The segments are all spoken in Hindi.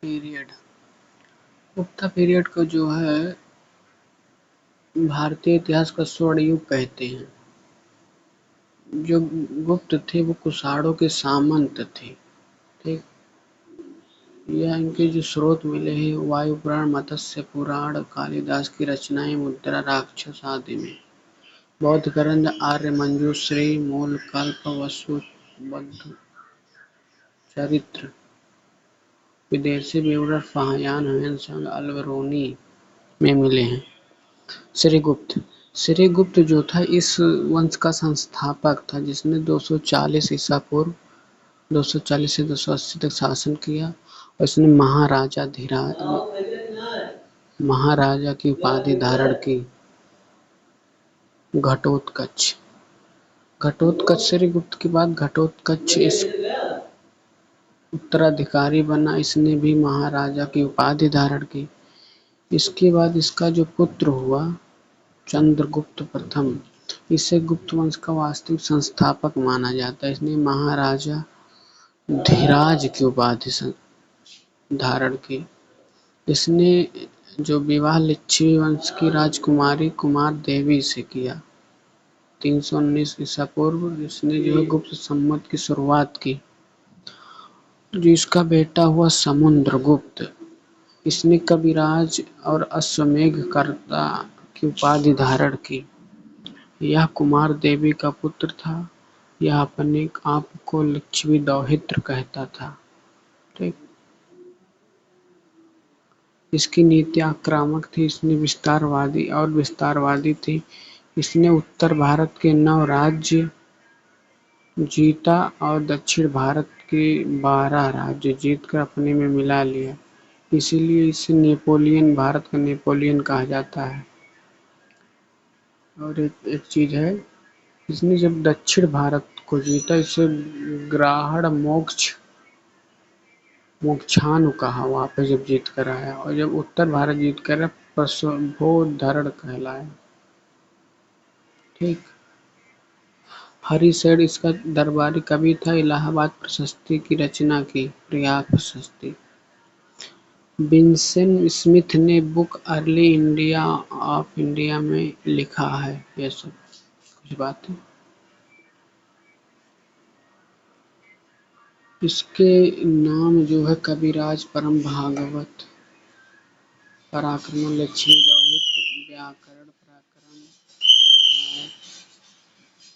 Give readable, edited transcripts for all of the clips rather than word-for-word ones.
पीरियड। गुप्ता पीरियड को जो है भारतीय इतिहास का स्वर्ण युग कहते हैं। जो गुप्त थे वो कुषाणों के सामंत थे। ठीक, यह इनके जो स्रोत मिले हैं वायु पुराण, मत्स्य पुराण, कालिदास की रचनाएं, मुद्रा राक्षस आदि में। बौद्ध ग्रंथ आर्य मंजूश्री, मूल कल्प, वसु बौद्ध चरित्र, विदेशी विवरण फाहियान, ह्वेनसांग, अल्बेरोनी में मिले हैं। श्रीगुप्त जो था इस वंश का संस्थापक था, जिसने 240 ईसा पूर्व 240 से 280 तक शासन किया और इसने महाराजा की उपाधि धारण की। घटोत्कच श्रीगुप्त के बाद घटोत्कच इस उत्तराधिकारी बना। इसने भी महाराजा की उपाधि धारण की। इसके बाद इसका जो पुत्र हुआ चंद्रगुप्त प्रथम, इसे गुप्त वंश का वास्तविक संस्थापक माना जाता है। इसने महाराजा धीराज की उपाधि धारण की। इसने जो विवाह लिच्छवी वंश की राजकुमारी कुमार देवी से किया 319 ईसा पूर्व। इसने जो है गुप्त संवत की शुरुआत की। जो इसका बेटा हुआ समुद्रगुप्त, इसने कविराज और अश्वमेघ कर्ता की उपाधि धारण की। यह कुमार देवी का पुत्र था। यह अपने आप को लिच्छवी दौहित्र कहता था। ठीक, इसकी नीति आक्रामक थी। इसने विस्तारवादी थी। इसने उत्तर भारत के 9 राज्य जीता और दक्षिण भारत के 12 राज्य जीतकर अपने में मिला लिया। इसीलिए इसे भारत का नेपोलियन कहा जाता है। और एक चीज है, इसने जब दक्षिण भारत को जीता इसे ग्राहण मोक्षानु कहा, वहां पे जब जीत कर आया। और जब उत्तर भारत जीत कर प्रसभोधरण कहलाया। ठीक, हरिशैन इसका दरबारी कवि था। इलाहाबाद प्रशस्ति की रचना की, प्रयाग प्रशस्ति। विंसेंट स्मिथ ने book early India of India में लिखा है। ये सब कुछ बातें। इसके नाम जो है कविराज, परम भागवत, पराक्रम, लिच्छवी दौहित्र, व्याकरण, पराक्रम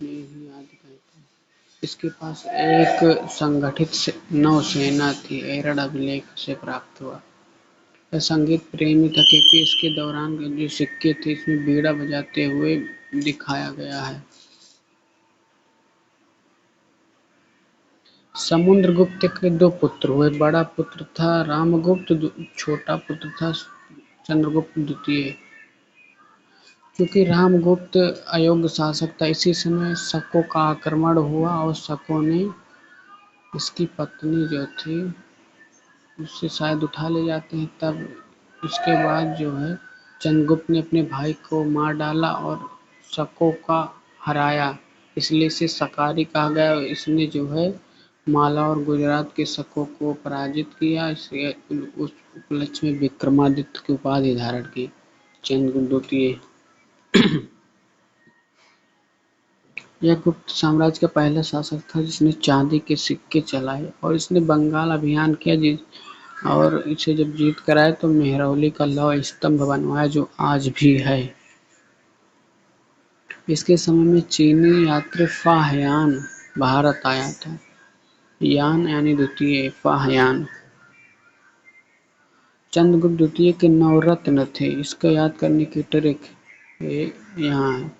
में ही आदि कहते हैं। इसके पास एक संगठित नौसेना थी। एरड़ अभिलेख से प्राप्त हुआ। यह संगीत प्रेमी था क्योंकि इसके दौरान जो सिक्के थे इसमें बीड़ा बजाते हुए दिखाया गया है। समुद्रगुप्त के 2 पुत्र हुए। बड़ा पुत्र था रामगुप्त, छोटा पुत्र था चंद्रगुप्त द्वितीय। क्योंकि रामगुप्त अयोग्य शासक था, इसी समय शकों का आक्रमण हुआ और शकों ने इसकी पत्नी जो थी उससे शायद उठा ले जाते हैं। तब उसके बाद जो है चंद्रगुप्त ने अपने भाई को मार डाला और शकों का हराया, इसलिए इसे शकारी कहा गया। इसने जो है माला और गुजरात के शकों को पराजित किया। इसे उस उपलक्ष्य में विक्रमादित्य की उपाधि धारण की। चंद्रगुप्त द्वितीय यह गुप्त साम्राज्य का पहला शासक था जिसने चांदी के सिक्के चलाए और इसने बंगाल अभियान किया। और इसे जब जीत कर आए तो मेहरौली का लौह स्तंभ बनवाया जो आज भी है। इसके समय में चीनी यात्री फाहियान भारत आया था। यान यानी द्वितीय, फाहियान। चंद्रगुप्त द्वितीय के 9 रत्न थे। इसको याद करने की ट्रिक यहाँ है।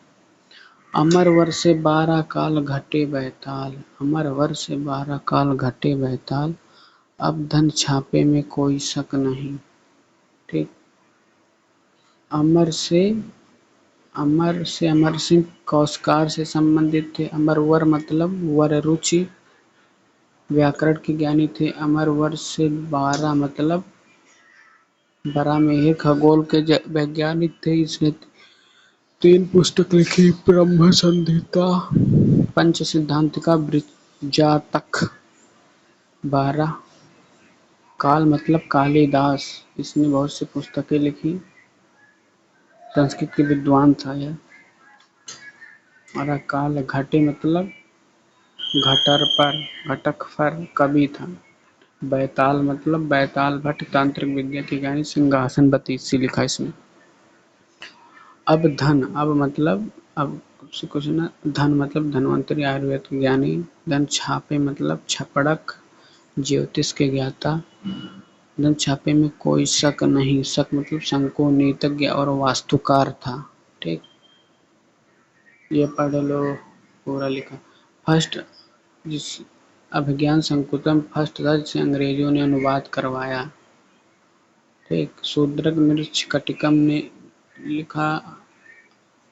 अमर वर्ष से 12 काल घटे बैताल, अमर वर्ष से 12 काल घटे बैताल, अब धन छापे में कोई शक नहीं। ठीक, अमर सिंह कौशकार से संबंधित थे। अमरवर मतलब वर रुचि, व्याकरण के ज्ञानी थे। अमर वर्ष से 12 मतलब बरामेहिर खगोल के वैज्ञानिक थे। इसने 3 पुस्तक लिखी, ब्रह्म संहिता, पंच सिद्धांतिका, बृहज्जातक। 12 काल मतलब कालिदास, इसने बहुत सी पुस्तकें लिखी, संस्कृत के विद्वान था यह। और काल घटे मतलब घटर पर, घटक पर कवि था। बैताल मतलब बैताल भट्ट तांत्रिक विद्या की ज्ञानी, सिंहासन बत्तीसी लिखा इसमें। अब धन, अब मतलब अब से कुछ ना, धन मतलब धन्वंतरी आयुर्वेद के ज्ञानी। धन छापे मतलब छपड़क ज्योतिष के ज्ञाता। धन छापे में कोई शक नहीं, शक मतलब शंको नीतज्ञ और वास्तुकार था। ठीक, ये पढ़ लो पूरा लिखा। फर्स्ट, जिस अभिज्ञान संकुतम फर्स्ट दर्ज से अंग्रेजों ने अनुवाद करवाया। ठीक, शूद्रक मृच्छ कटिकम ने लिखा।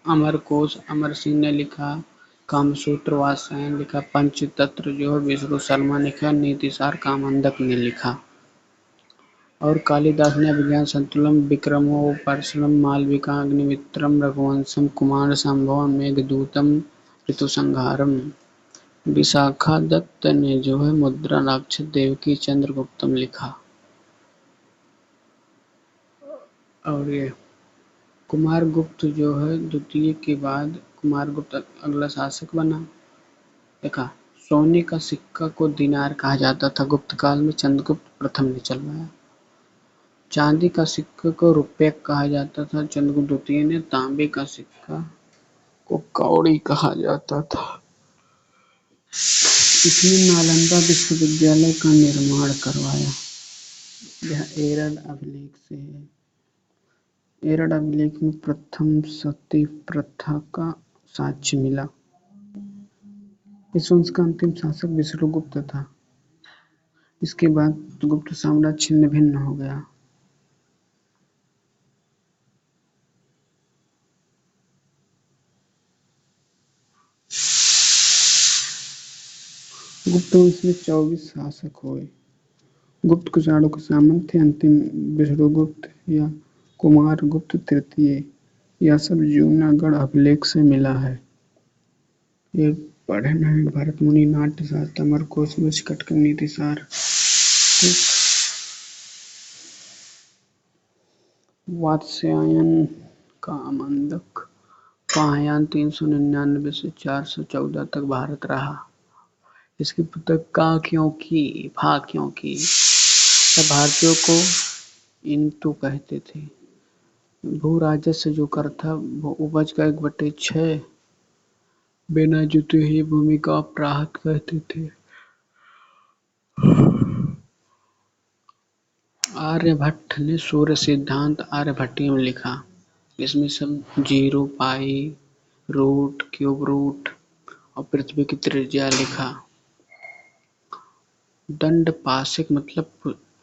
अमरकोश अमर सिंह ने लिखा। कामसूत्र वात्स्यायन लिखा। पंचतंत्र जो है विष्णु शर्मा ने लिखा। नीतिसार कामंदक ने लिखा। और कालिदास ने अभिज्ञान संतुलम, विक्रमोपर्षणम, मालविका, अग्निमित्रम, रघुवंशम, कुमार संभवम, मेघदूतम, ऋतुसंहारम। विशाखा दत्त ने जो है मुद्रणाक्षर, देवकी चंद्रगुप्तम लिखा। और ये कुमारगुप्त जो है द्वितीय के बाद कुमारगुप्त अगला शासक बना। देखा, सोने का सिक्का को दिनार कहा जाता था, गुप्त काल में चंद्रगुप्त प्रथम ने चलवाया। चांदी का सिक्के को रुपये कहा जाता था, चंद्रगुप्त द्वितीय ने। तांबे का सिक्का को कौड़ी कहा जाता था। इसने नालंदा विश्वविद्यालय का निर्माण करवाया। यह एरर अभिलेख से है। एरर अभिलेख में प्रथम सती प्रथा का साक्ष्य मिला। इस वंश का अंतिम शासक विष्णुगुप्त था। इसके बाद गुप्त साम्राज्य छिन्न भिन्न हो गया। गुप्त वंश में 24 शासक हुए। गुप्त कुषाणों के सामंत थे। अंतिम विष्णुगुप्त या कुमारगुप्त तृतीय। यह सब जूनागढ़ अभिलेख से मिला है। ये पढ़ना है। भरतमुनि नाट्यशास्त्र, अमरकोश, कटकम, नीतिसार। वात्स्यायन कामंदक कामयान 399 से 414 तक भारत रहा। इसकी पुस्तक का क्यों की, भा क्यों की। सब भारतीयों को इंतु कहते थे। भू राजस्व जो कर था वो उपज का 1/6 बिना जुते हुई भूमि का प्राहत कहते थे। आर्यभट्ट ने सूर्य सिद्धांत आर्यभट्टीय में लिखा। इसमें सब जीरो, पाई, रूट, क्यूब रूट और पृथ्वी की त्रिज्या लिखा। दंड पाशिक मतलब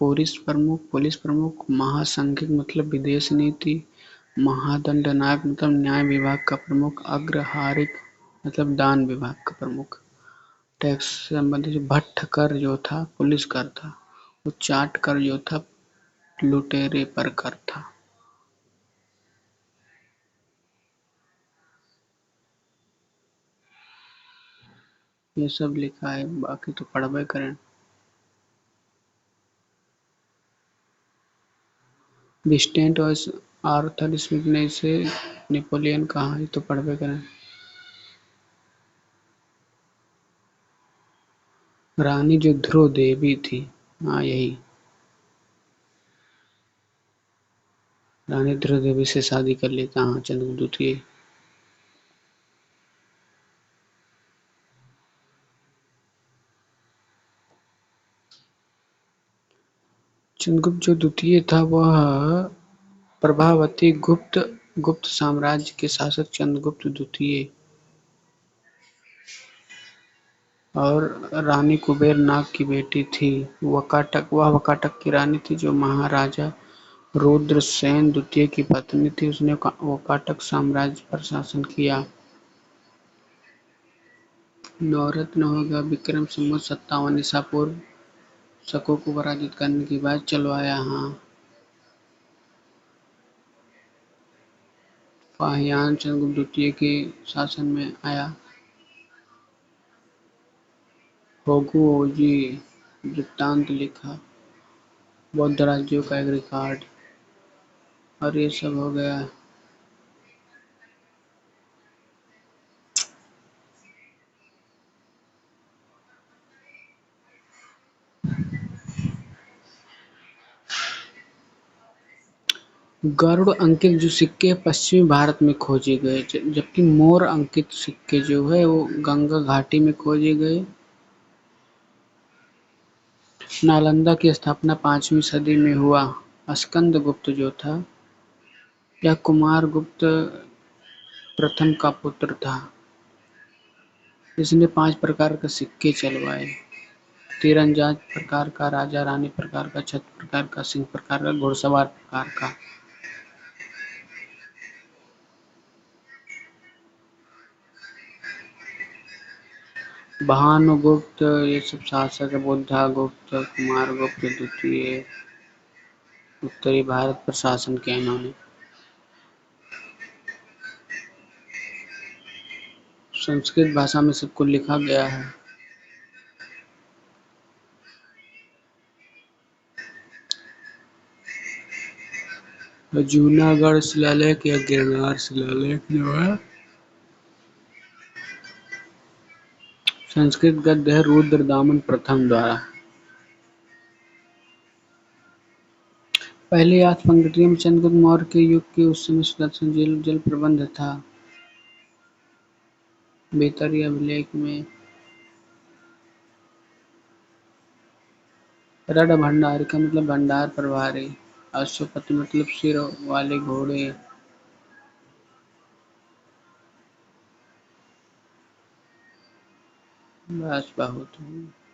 पुलिस प्रमुख। महासंघिक मतलब विदेश नीति। महादंडनायक मतलब न्याय विभाग का प्रमुख। अग्रहारिक मतलब दान विभाग का प्रमुख। टैक्स से संबंधित भट्ट कर जो था पुलिस कर था। वो चाट कर जो था लुटेरे पर कर था। ये सब लिखा है, बाकी तो पढ़बे करें। विस्टेंट और आर्थर स्मिथ ने इसे नेपोलियन कहा, ये तो पढ़बे करें। रानी जो ध्रुव देवी थी, हाँ यही रानी ध्रुव देवी से शादी कर लेता। हाँ, चंद्रगुप्त द्वितीय। चंद्रगुप्त जो द्वितीय था वह प्रभावती गुप्त साम्राज्य के शासक चंद्रगुप्त द्वितीय और रानी कुबेर नाग की बेटी थी। वह वकाटक की रानी थी जो महाराजा रुद्रसेन द्वितीय की पत्नी थी। उसने वकाटक साम्राज्य पर शासन किया। नवरत्न हो गया। विक्रम संवत 57 ईसा पूर्व शकों को पराजित करने के बाद चलवाया। हाँ, फाहियान चंद्रगुप्त द्वितीय के शासन में आया। होगु ओजी वृत्तांत लिखा। बौद्ध राज्यों का एक रिकॉर्ड, और ये सब हो गया। गरुड़ अंकित जो सिक्के पश्चिमी भारत में खोजे गए, जबकि मोर अंकित सिक्के जो है वो गंगा घाटी में खोजे गए। नालंदा की स्थापना 5वीं सदी में हुआ। स्कंदगुप्त जो था यह कुमारगुप्त प्रथम का पुत्र था। इसने 5 प्रकार के सिक्के चलवाए: तीरंदाज प्रकार का, राजा रानी प्रकार का, छत्र प्रकार का, सिंह प्रकार का, घुड़सवार प्रकार का। भानुगुप्त ये सब शासक है। बुद्धागुप्त, कुमारगुप्त द्वितीय उत्तरी भारत पर शासन किया इन्होंने। संस्कृत भाषा में सबको लिखा गया है। जूनागढ़ शिलालेख या गिरनार शिलालेख जो है संस्कृत गद्य है रुद्रदामन प्रथम द्वारा। पहली 8 पंक्तियों में चंद्रगुप्त मौर्य के युग के उस समय सुदर्शन जल प्रबंध था। बेतरी अभिलेख में रण भंडारी का मतलब भंडार प्रभारी। अश्वपति मतलब सिर वाले घोड़े। बस बहुत है।